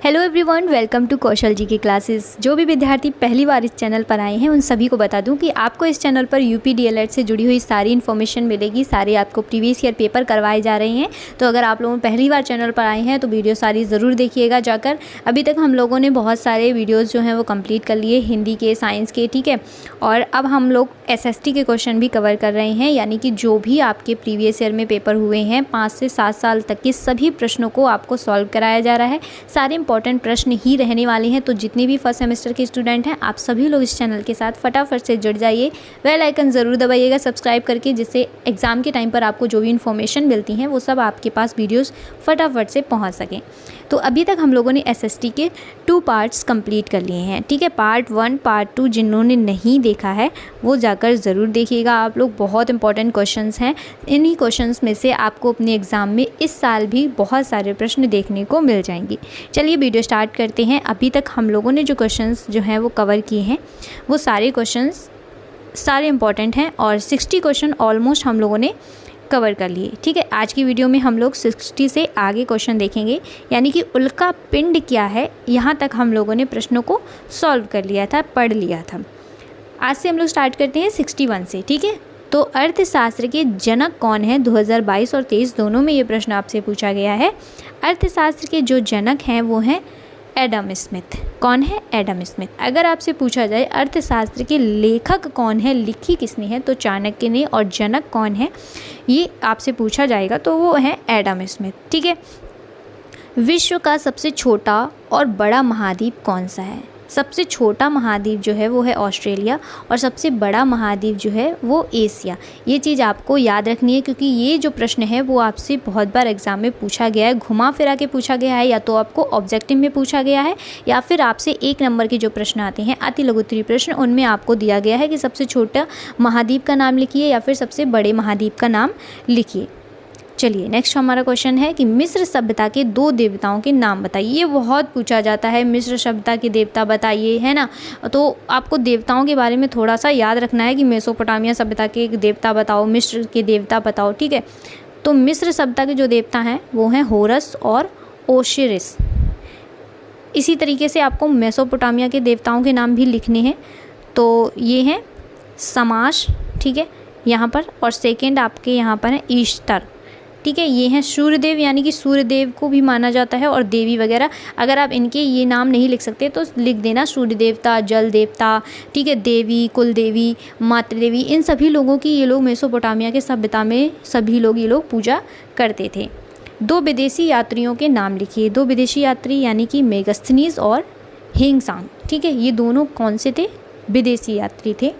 Hello everyone, welcome to कौशल जी की classes. जो भी विद्यार्थी पहली बार इस चैनल पर आए हैं उन सभी को बता दूं कि आपको इस चैनल पर यूपी डीएलएड से जुड़ी हुई सारी इन्फॉर्मेशन मिलेगी। सारे आपको प्रीवियस ईयर पेपर करवाए जा रहे हैं। तो अगर आप लोग पहली बार चैनल पर आए हैं तो वीडियो सारी ज़रूर देखिएगा जाकर। अभी तक हम लोगों ने बहुत सारे वीडियोज़ जो हैं वो कम्प्लीट कर लिए, हिंदी के, साइंस के, ठीक है। और अब हम लोग SST के क्वेश्चन भी कवर कर रहे हैं, यानी कि जो भी आपके प्रीवियस ईयर में पेपर हुए हैं 5 से 7 साल तक के सभी प्रश्नों को आपको सॉल्व कराया जा रहा है। सारे इंपॉर्टेंट प्रश्न ही रहने वाले हैं। तो जितने भी फर्स्ट सेमेस्टर के स्टूडेंट हैं आप सभी लोग इस चैनल के साथ फटाफट से जुड़ जाइए। बेल आइकन ज़रूर दबाइएगा सब्सक्राइब करके, जिससे एग्ज़ाम के टाइम पर आपको जो भी इन्फॉर्मेशन मिलती हैं वो सब आपके पास वीडियोस फटाफट से पहुंच सकें। तो अभी तक हम लोगों ने SST के 2 पार्ट्स कंप्लीट कर लिए हैं, ठीक है। पार्ट 1, पार्ट 2 जिन्होंने नहीं देखा है वो जाकर ज़रूर देखिएगा आप लोग। बहुत इंपॉर्टेंट क्वेश्चंस हैं। इन्हीं क्वेश्चंस में से आपको अपने एग्ज़ाम में इस साल भी बहुत सारे प्रश्न देखने को मिल जाएंगे। चलिए वीडियो स्टार्ट करते हैं। अभी तक हम लोगों ने जो क्वेश्चंस जो हैं वो कवर किए हैं वो सारे क्वेश्चंस सारे इंपॉर्टेंट हैं और 60 क्वेश्चन ऑलमोस्ट हम लोगों ने कवर कर लिए, ठीक है। आज की वीडियो में हम लोग 60 से आगे क्वेश्चन देखेंगे, यानी कि उल्का पिंड क्या है, यहाँ तक हम लोगों ने प्रश्नों को सॉल्व कर लिया था, पढ़ लिया था। आज से हम लोग स्टार्ट करते हैं 61 से, ठीक है। तो अर्थशास्त्र के जनक कौन है? 2022 और 23 दोनों में ये प्रश्न आपसे पूछा गया है। अर्थशास्त्र के जो जनक हैं वो हैं एडम स्मिथ। कौन है? Adam Smith. अगर आपसे पूछा जाए अर्थशास्त्र के लेखक कौन है, लिखी किसने है, तो चाणक्य ने, और जनक कौन है ये आपसे पूछा जाएगा तो वो है एडम स्मिथ, ठीक है। विश्व का सबसे छोटा और बड़ा महाद्वीप कौन सा है? सबसे छोटा महाद्वीप जो है वो है ऑस्ट्रेलिया और सबसे बड़ा महाद्वीप जो है वो एशिया। ये चीज़ आपको याद रखनी है, क्योंकि ये जो प्रश्न है वो आपसे बहुत बार एग्जाम में पूछा गया है, घुमा फिरा के पूछा गया है, या तो आपको ऑब्जेक्टिव में पूछा गया है या फिर आपसे 1 नंबर के जो प्रश्न आते हैं अति लघु उत्तरीय प्रश्न, उनमें आपको दिया गया है कि सबसे छोटा महाद्वीप का नाम लिखिए या फिर सबसे बड़े महाद्वीप का नाम लिखिए। चलिए नेक्स्ट हमारा क्वेश्चन है कि मिस्र सभ्यता के 2 देवताओं के नाम बताइए। ये बहुत पूछा जाता है, मिस्र सभ्यता के देवता बताइए, है ना। तो आपको देवताओं के बारे में थोड़ा सा याद रखना है कि मेसोपोटामिया सभ्यता के एक देवता बताओ, मिस्र के देवता बताओ, ठीक है। तो मिस्र सभ्यता के जो देवता हैं वो हैं होरस और ओशिरिस। इसी तरीके से आपको मेसोपोटामिया के देवताओं के नाम भी लिखने हैं। तो ये हैं समाश, ठीक है, यहाँ पर। और सेकेंड आपके यहाँ पर है ईश्तर, ठीक है। ये हैं सूर्यदेव, यानी कि सूर्यदेव को भी माना जाता है, और देवी वगैरह। अगर आप इनके ये नाम नहीं लिख सकते तो लिख देना सूर्य देवता, जल देवता, ठीक है, देवी, कुल देवी, मातृ देवी। इन सभी लोगों की ये लोग मेसोपोटामिया के सभ्यता में सभी लोग ये लोग पूजा करते थे। 2 विदेशी यात्रियों के नाम लिखिए। 2 विदेशी यात्री यानी कि मेगस्थनीज और हिंगसांग, ठीक है। ये दोनों कौन से थे? विदेशी यात्री थे।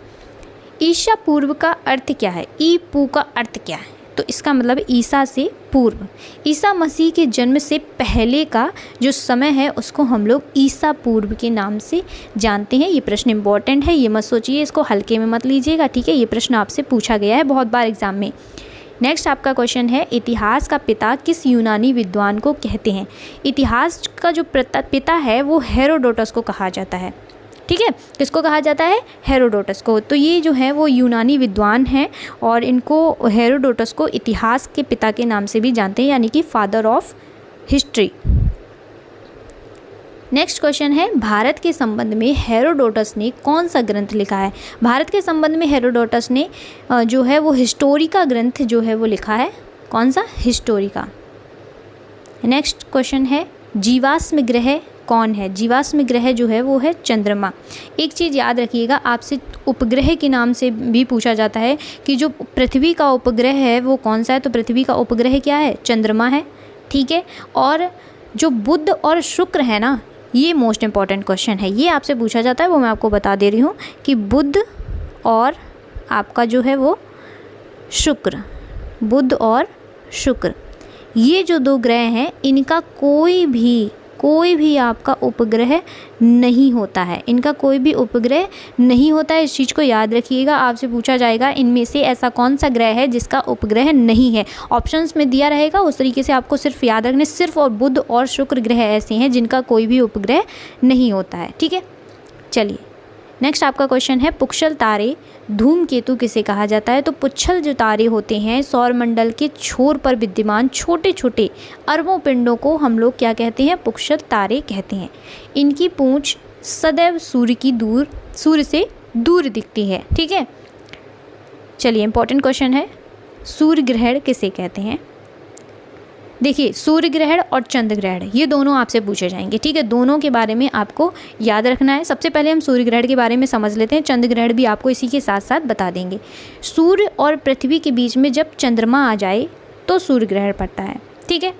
ईसा पूर्व का अर्थ क्या है? ई पू का अर्थ क्या है? तो इसका मतलब ईसा से पूर्व। ईसा मसीह के जन्म से पहले का जो समय है उसको हम लोग ईसा पूर्व के नाम से जानते हैं। ये प्रश्न इंपॉर्टेंट है, ये मत सोचिए, इसको हल्के में मत लीजिएगा, ठीक है। ये प्रश्न आपसे पूछा गया है बहुत बार एग्जाम में। नेक्स्ट आपका क्वेश्चन है इतिहास का पिता किस यूनानी विद्वान को कहते हैं? इतिहास का जो पिता है वो हेरोडोटस को कहा जाता है, ठीक है। किसको कहा जाता है? हेरोडोटस को। तो ये जो है वो यूनानी विद्वान हैं और इनको हेरोडोटस को इतिहास के पिता के नाम से भी जानते हैं, यानी कि father of history. Next question है भारत के संबंध में हेरोडोटस ने कौन सा ग्रंथ लिखा है? भारत के संबंध में हेरोडोटस ने जो है वो हिस्टोरिका ग्रंथ जो है वो लिखा है। कौन सा? हिस्टोरिका। नेक्स्ट क्वेश्चन है जीवाश्म ग्रह कौन है? जीवाश्म ग्रह जो है वो है चंद्रमा। एक चीज़ याद रखिएगा, आपसे उपग्रह के नाम से भी पूछा जाता है कि जो पृथ्वी का उपग्रह है वो कौन सा है। तो पृथ्वी का उपग्रह क्या है? चंद्रमा है, ठीक है। और जो बुध और शुक्र है ना, ये मोस्ट इम्पॉर्टेंट क्वेश्चन है, ये आपसे पूछा जाता है, वो मैं आपको बता दे रही हूँ कि बुध और आपका जो है वो शुक्र, बुध और शुक्र, ये जो 2 ग्रह हैं इनका कोई भी आपका उपग्रह नहीं होता है। इनका कोई भी उपग्रह नहीं होता है, इस चीज़ को याद रखिएगा। आपसे पूछा जाएगा इनमें से ऐसा कौन सा ग्रह है जिसका उपग्रह नहीं है। ऑप्शंस में दिया रहेगा, उस तरीके से आपको सिर्फ याद रखने, सिर्फ और बुध और शुक्र ग्रह ऐसे हैं जिनका कोई भी उपग्रह नहीं होता है, ठीक है। चलिए नेक्स्ट आपका क्वेश्चन है पुच्छल तारे धूमकेतु किसे कहा जाता है। तो पुच्छल जो तारे होते हैं सौरमंडल के छोर पर विद्यमान छोटे छोटे अरबों पिंडों को हम लोग क्या कहते हैं, पुच्छल तारे कहते हैं। इनकी पूंछ सदैव सूर्य से दूर दिखती है। ठीक है, चलिए इंपॉर्टेंट क्वेश्चन है, सूर्य ग्रहण किसे कहते हैं। देखिए सूर्य ग्रहण और चंद्र ग्रहण ये दोनों आपसे पूछे जाएंगे। ठीक है, दोनों के बारे में आपको याद रखना है। सबसे पहले हम सूर्य ग्रहण के बारे में समझ लेते हैं, चंद्र ग्रहण भी आपको इसी के साथ साथ बता देंगे। सूर्य और पृथ्वी के बीच में जब चंद्रमा आ जाए तो सूर्य ग्रहण पड़ता है। ठीक है,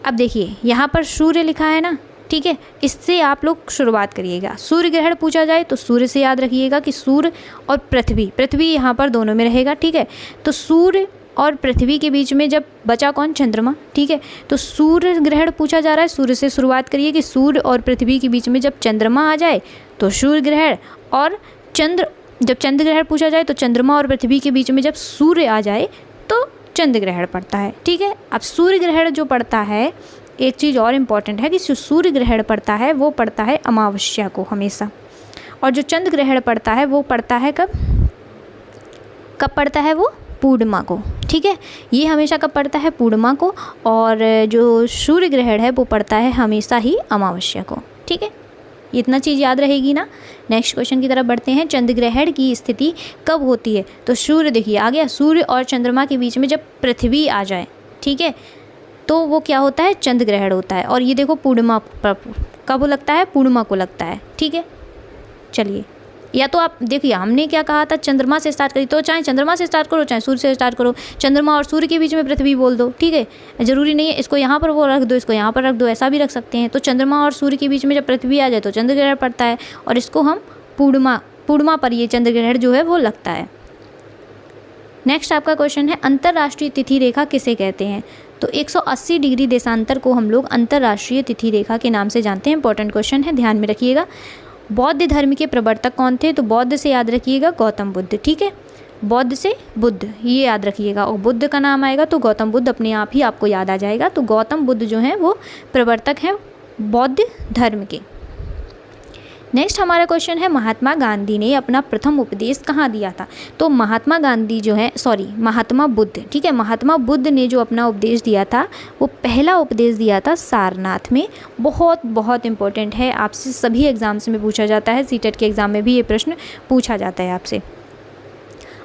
अब देखिए यहाँ पर सूर्य लिखा है ना, ठीक है, इससे आप लोग शुरुआत करिएगा। सूर्य ग्रहण पूछा जाए तो सूर्य से याद रखिएगा कि सूर्य और पृथ्वी यहाँ पर दोनों में रहेगा। ठीक है, तो सूर्य और पृथ्वी के बीच में जब बचा कौन, चंद्रमा। ठीक है, तो सूर्य ग्रहण पूछा जा रहा है, सूर्य से शुरुआत करिए कि सूर्य और पृथ्वी के बीच में जब चंद्रमा आ जाए तो सूर्य ग्रहण, और जब चंद्र ग्रहण पूछा जाए तो चंद्रमा और पृथ्वी के बीच में जब सूर्य आ जाए तो चंद्र ग्रहण पड़ता है। ठीक है, अब सूर्य ग्रहण जो पड़ता है, एक चीज़ और इम्पॉर्टेंट है कि जो सूर्य ग्रहण पड़ता है वो पड़ता है अमावस्या को हमेशा, और जो चंद्र ग्रहण पड़ता है वो पड़ता है कब पड़ता है वो पूर्णिमा को। ठीक है, ये हमेशा कब पड़ता है, पूर्णिमा को, और जो सूर्य ग्रहण है वो पड़ता है हमेशा ही अमावस्या को। ठीक है, इतना चीज़ याद रहेगी ना। नेक्स्ट क्वेश्चन की तरफ बढ़ते हैं, चंद्र ग्रहण की स्थिति कब होती है। तो सूर्य देखिए आ गया, सूर्य और चंद्रमा के बीच में जब पृथ्वी आ जाए, ठीक है, तो वो क्या होता है, चंद्र ग्रहण होता है। और ये देखो पूर्णिमा कब लगता है, पूर्णिमा को लगता है। ठीक है, चलिए, या तो आप देखिए हमने क्या कहा था, चंद्रमा से स्टार्ट करी, तो चाहे चंद्रमा से स्टार्ट करो चाहे सूर्य से स्टार्ट करो, चंद्रमा और सूर्य के बीच में पृथ्वी बोल दो। ठीक है, ज़रूरी नहीं है इसको यहाँ पर वो रख दो, इसको यहाँ पर रख दो, ऐसा भी रख सकते हैं। तो चंद्रमा और सूर्य के बीच में जब पृथ्वी आ जाए तो चंद्र ग्रहण पड़ता है, और इसको हम पूर्णिमा पर ये चंद्र ग्रहण जो है वो लगता है। नेक्स्ट आपका क्वेश्चन है, अंतर्राष्ट्रीय तिथि रेखा किसे कहते हैं। तो 180 डिग्री देशांतर को हम लोग अंतर्राष्ट्रीय तिथि रेखा के नाम से जानते हैं। इंपॉर्टेंट क्वेश्चन है, ध्यान में रखिएगा। बौद्ध धर्म के प्रवर्तक कौन थे। तो बौद्ध से याद रखिएगा गौतम बुद्ध। ठीक है, बौद्ध से बुद्ध ये याद रखिएगा, और बुद्ध का नाम आएगा तो गौतम बुद्ध अपने आप ही आपको याद आ जाएगा। तो गौतम बुद्ध जो हैं वो प्रवर्तक हैं बौद्ध धर्म के। नेक्स्ट हमारा क्वेश्चन है, महात्मा गांधी ने अपना प्रथम उपदेश कहाँ दिया था। तो महात्मा बुद्ध, ठीक है, महात्मा बुद्ध ने जो अपना उपदेश दिया था वो पहला उपदेश दिया था सारनाथ में। बहुत बहुत इंपॉर्टेंट है, आपसे सभी एग्जाम्स में पूछा जाता है, सीटेट के एग्ज़ाम में भी ये प्रश्न पूछा जाता है आपसे।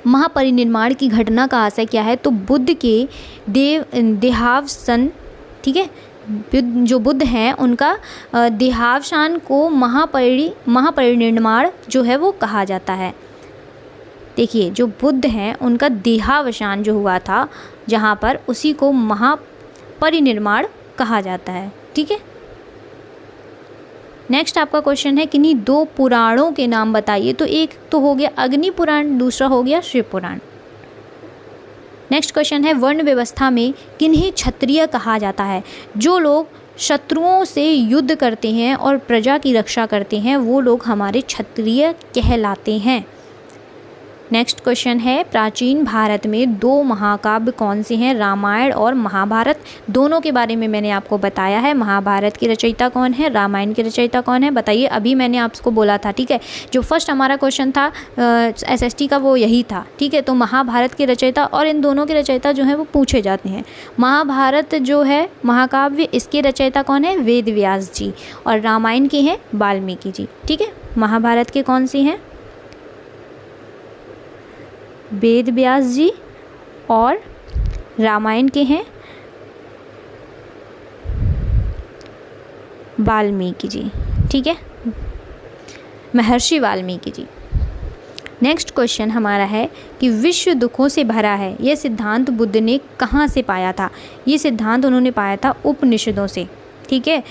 महापरिनिर्वाण की घटना का आशय क्या है। तो बुद्ध के देहावसान, ठीक है, जो बुद्ध हैं उनका देहावसान को महापरिनिर्वाण जो है वो कहा जाता है। देखिए जो बुद्ध हैं उनका देहावसान जो हुआ था जहाँ पर, उसी को महापरिनिर्वाण कहा जाता है। ठीक है, नेक्स्ट आपका क्वेश्चन है, किन्हीं दो पुराणों के नाम बताइए। तो एक तो हो गया अग्नि पुराण, दूसरा हो गया शिव पुराण। नेक्स्ट क्वेश्चन है, वर्ण व्यवस्था में किन्हें क्षत्रिय कहा जाता है। जो लोग शत्रुओं से युद्ध करते हैं और प्रजा की रक्षा करते हैं वो लोग हमारे क्षत्रिय कहलाते हैं। नेक्स्ट क्वेश्चन है, प्राचीन भारत में दो महाकाव्य कौन से हैं। रामायण और महाभारत, दोनों के बारे में मैंने आपको बताया है। महाभारत की रचयिता कौन है, रामायण की रचयिता कौन है, बताइए। अभी मैंने आपको बोला था, ठीक है, जो फर्स्ट हमारा क्वेश्चन था SST का वो यही था। ठीक है, तो महाभारत के रचयिता और इन दोनों के रचयिता जो हैं वो पूछे जाते हैं। महाभारत जो है महाकाव्य, इसके रचयिता कौन है, वेद व्यास जी, और रामायण के हैं वाल्मीकि जी। ठीक है, महाभारत के कौन से हैं, वेद व्यास जी, और रामायण के हैं वाल्मीकि जी। ठीक है, महर्षि वाल्मीकि जी। नेक्स्ट क्वेश्चन हमारा है कि विश्व दुखों से भरा है, यह सिद्धांत बुद्ध ने कहाँ से पाया था। ये सिद्धांत उन्होंने पाया था उपनिषदों से। ठीक है,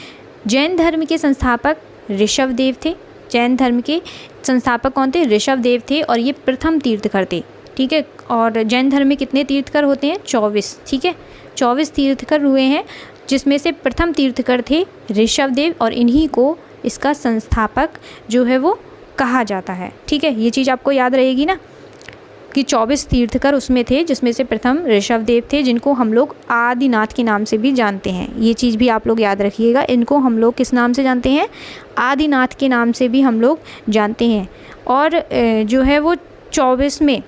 जैन धर्म के संस्थापक ऋषभदेव थे। जैन धर्म के संस्थापक कौन थे, ऋषभदेव थे, और ये प्रथम तीर्थकर थे। ठीक है, और जैन धर्म में कितने तीर्थकर होते हैं, 24। ठीक है, 24 तीर्थकर हुए हैं, जिसमें से प्रथम तीर्थकर थे ऋषभदेव, और इन्हीं को इसका संस्थापक जो है वो कहा जाता है। ठीक है, ये चीज़ आपको याद रहेगी ना। कि 24 तीर्थकर उसमें थे, जिसमें से प्रथम ऋषभदेव थे, जिनको हम लोग आदिनाथ के नाम से भी जानते हैं। ये चीज़ भी आप लोग याद रखिएगा, इनको हम लोग किस नाम से जानते हैं? आदिनाथ के नाम से भी हम लोग जानते हैं। और जो है वो 24 में,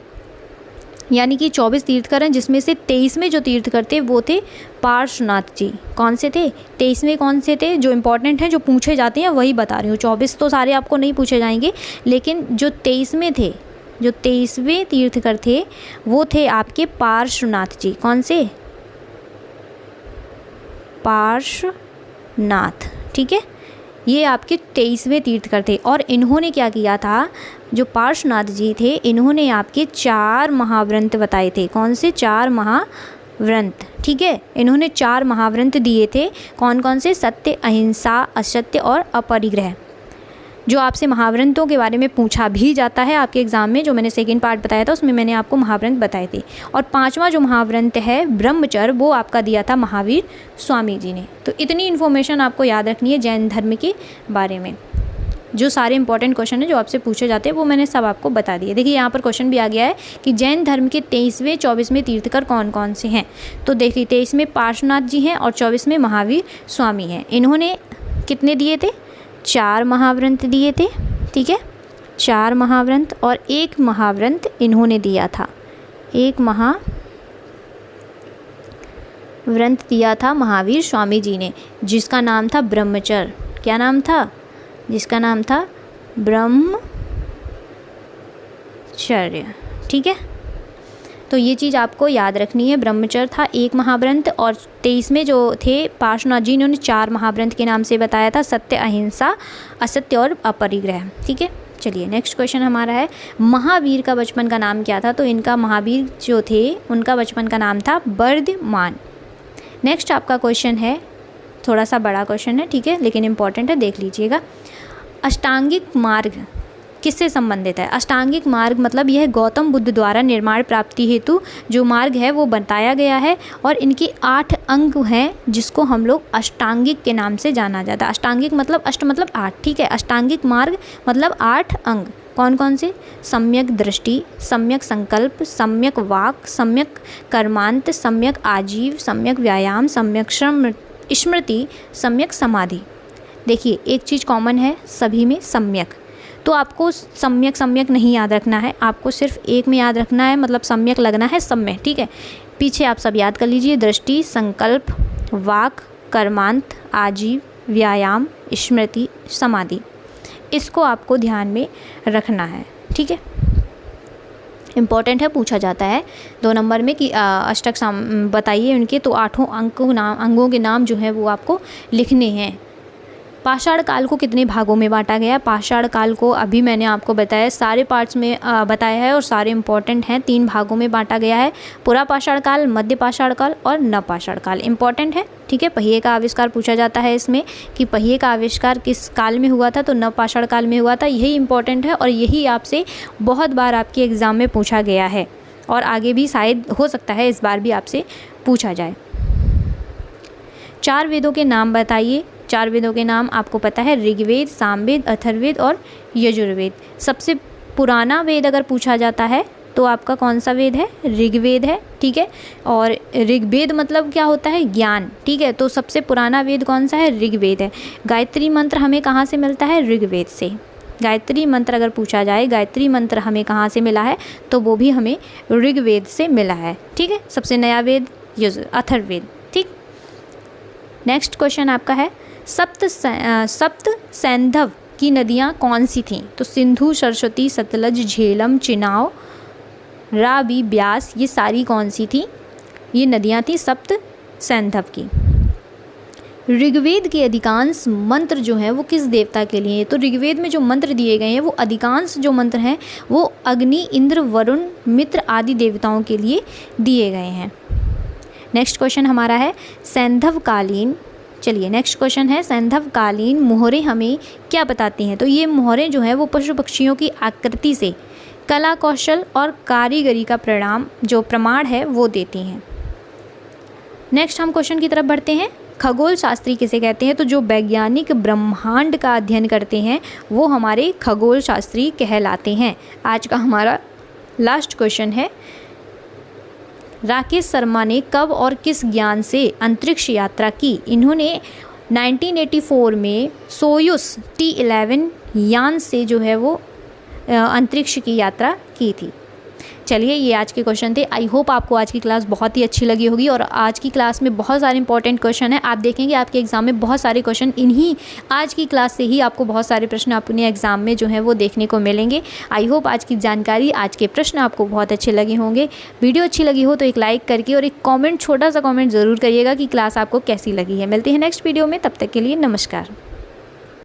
यानी कि 24 तीर्थकर हैं, जिसमें से 23वें जो तीर्थकर थे वो थे पार्श्वनाथ जी। कौन से थे? 23वें कौन से थे? जो इम्पोर्टेंट हैं, जो पूछे जाते हैं वही बता रही हूँ। 24 तो सारे आपको नहीं पूछे जाएंगे, लेकिन जो 23वें थे, जो 23वें तीर्थकर थे वो थे आपके पार्श्वनाथ जी। कौन से? पार्श्वनाथ, ठीक है। ये आपके 23वें तीर्थकर थे। और इन्होंने क्या किया था? जो पार्श्वनाथ जी थे, इन्होंने आपके 4 महाव्रत बताए थे। कौन से? 4 महाव्रत, ठीक है। इन्होंने 4 महाव्रत दिए थे। कौन कौन से? सत्य, अहिंसा, असत्य और अपरिग्रह। जो आपसे महाव्रतों के बारे में पूछा भी जाता है आपके एग्ज़ाम में, जो मैंने सेकंड पार्ट बताया था उसमें मैंने आपको महाव्रत बताए थे। और 5वां जो महाव्रत है ब्रह्मचर्य, वो आपका दिया था महावीर स्वामी जी ने। तो इतनी इन्फॉर्मेशन आपको याद रखनी है जैन धर्म के बारे में। जो सारे इंपॉर्टेंट क्वेश्चन है जो आपसे पूछे जाते हैं वो मैंने सब आपको बता दिए। देखिए यहाँ पर क्वेश्चन भी आ गया है कि जैन धर्म के 23वें 24वें तीर्थकर कौन कौन से हैं। तो देखिए 23वें पार्श्वनाथ जी हैं और 24वें महावीर स्वामी हैं। इन्होंने कितने दिए थे? 4 महाव्रत दिए थे, ठीक है। 4 महाव्रत और 1 महाव्रत इन्होंने दिया था। 1 महाव्रत दिया था महावीर स्वामी जी ने, जिसका नाम था ब्रह्मचर्य। क्या नाम था? जिसका नाम था ब्रह्मचर्य, ठीक है। तो ये चीज़ आपको याद रखनी है। ब्रह्मचर्य था 1 महाव्रत और 23वें जो थे पार्श्वनाथ जी, इन्होंने 4 महाव्रत के नाम से बताया था, सत्य, अहिंसा, असत्य और अपरिग्रह, ठीक है। चलिए नेक्स्ट क्वेश्चन हमारा है, महावीर का बचपन का नाम क्या था? तो इनका महावीर जो थे उनका बचपन का नाम था वर्धमान। नेक्स्ट आपका क्वेश्चन है, थोड़ा सा बड़ा क्वेश्चन है, ठीक है, लेकिन इम्पॉर्टेंट है, देख लीजिएगा। अष्टांगिक मार्ग किससे संबंधित है? अष्टांगिक मार्ग मतलब यह गौतम बुद्ध द्वारा निर्माण प्राप्ति हेतु जो मार्ग है वो बताया गया है और इनके 8 अंग हैं, जिसको हम लोग अष्टांगिक के नाम से जाना जाता है। अष्टांगिक मतलब अष्ट मतलब 8, ठीक है। अष्टांगिक मार्ग मतलब 8 अंग। कौन कौन से? सम्यक दृष्टि, सम्यक संकल्प, सम्यक वाक, सम्यक कर्मांत, सम्यक आजीव, सम्यक व्यायाम, सम्यक स्मृति, सम्यक समाधि। देखिए एक चीज़ कॉमन है सभी में, सम्यक। तो आपको सम्यक नहीं याद रखना है, आपको सिर्फ एक में याद रखना है, मतलब सम्यक लगना है सब में, ठीक है। पीछे आप सब याद कर लीजिए, दृष्टि, संकल्प, वाक, कर्मांत, आजीव, व्यायाम, स्मृति, समाधि। इसको आपको ध्यान में रखना है, ठीक है। इम्पॉर्टेंट है, पूछा जाता है 2 नंबर में कि अष्टक बताइए उनके। तो 8 अंगों के नाम जो है वो आपको लिखने हैं। पाषाण काल को कितने भागों में बांटा गया? पाषाण काल को अभी मैंने आपको बताया, सारे पार्ट्स में बताया है और सारे इंपॉर्टेंट हैं। 3 भागों में बांटा गया है, पुरा पाषाण काल, मध्य पाषाण काल और नवपाषाण काल। इंपॉर्टेंट है, ठीक है। पहिए का आविष्कार पूछा जाता है इसमें कि पहिए का आविष्कार किस काल में हुआ था? तो नवपाषाण काल में हुआ था। यही इंपॉर्टेंट है और यही आपसे बहुत बार आपके एग्ज़ाम में पूछा गया है और आगे भी शायद हो सकता है इस बार भी आपसे पूछा जाए। 4 वेदों के नाम बताइए। 4 वेदों के नाम आपको पता है, ऋग्वेद, सामवेद, अथर्ववेद और यजुर्वेद। सबसे पुराना वेद अगर पूछा जाता है तो आपका कौन सा वेद है? ऋग्वेद है, ठीक है। और ऋग्वेद मतलब क्या होता है? ज्ञान, ठीक है। तो सबसे पुराना वेद कौन सा है? ऋग्वेद है। गायत्री मंत्र हमें कहाँ से मिलता है? ऋग्वेद से। गायत्री मंत्र अगर पूछा जाए, गायत्री मंत्र हमें कहाँ से मिला है? तो वो भी हमें ऋग्वेद से मिला है, ठीक है। सबसे नया वेद अथर्ववेद, ठीक। नेक्स्ट क्वेश्चन आपका है, सप्त सैंधव की नदियाँ कौन सी थीं? तो सिंधु, सरस्वती, सतलज, झेलम, चिनाव, रावी, ब्यास, ये सारी कौन सी थी? ये नदियाँ थी सप्त सैंधव की। ऋग्वेद के अधिकांश मंत्र जो हैं वो किस देवता के लिए? तो ऋग्वेद में जो मंत्र दिए गए हैं वो अधिकांश जो मंत्र हैं वो अग्नि, इंद्र, वरुण, मित्र आदि देवताओं के लिए दिए गए हैं। नेक्स्ट क्वेश्चन हमारा है, सैंधवकालीन, चलिए नेक्स्ट क्वेश्चन है, सैंधवकालीन मोहरें हमें क्या बताती हैं? तो ये मोहरें जो हैं वो पशु पक्षियों की आकृति से कला कौशल और कारीगरी का प्रमाण है वो देती हैं। नेक्स्ट हम क्वेश्चन की तरफ बढ़ते हैं, खगोल शास्त्री किसे कहते हैं? तो जो वैज्ञानिक ब्रह्मांड का अध्ययन करते हैं वो हमारे खगोल शास्त्री कहलाते हैं। आज का हमारा लास्ट क्वेश्चन है, राकेश शर्मा ने कब और किस ज्ञान से अंतरिक्ष यात्रा की? इन्होंने 1984 में सोयुस T11 यान से जो है वो अंतरिक्ष की यात्रा की थी। चलिए, ये आज के क्वेश्चन थे। आई होप आपको आज की क्लास बहुत ही अच्छी लगी होगी और आज की क्लास में बहुत सारे इंपॉर्टेंट क्वेश्चन हैं। आप देखेंगे आपके एग्जाम में बहुत सारे क्वेश्चन इन्हीं आज की क्लास से ही आपको बहुत सारे प्रश्न अपने एग्जाम में जो है वो देखने को मिलेंगे। आई होप आज की जानकारी, आज के प्रश्न आपको बहुत अच्छे लगे होंगे। वीडियो अच्छी लगी हो तो एक लाइक करके और एक कॉमेंट, छोटा सा कॉमेंट ज़रूर करिएगा कि क्लास आपको कैसी लगी है। मिलते हैं नेक्स्ट वीडियो में, तब तक के लिए नमस्कार।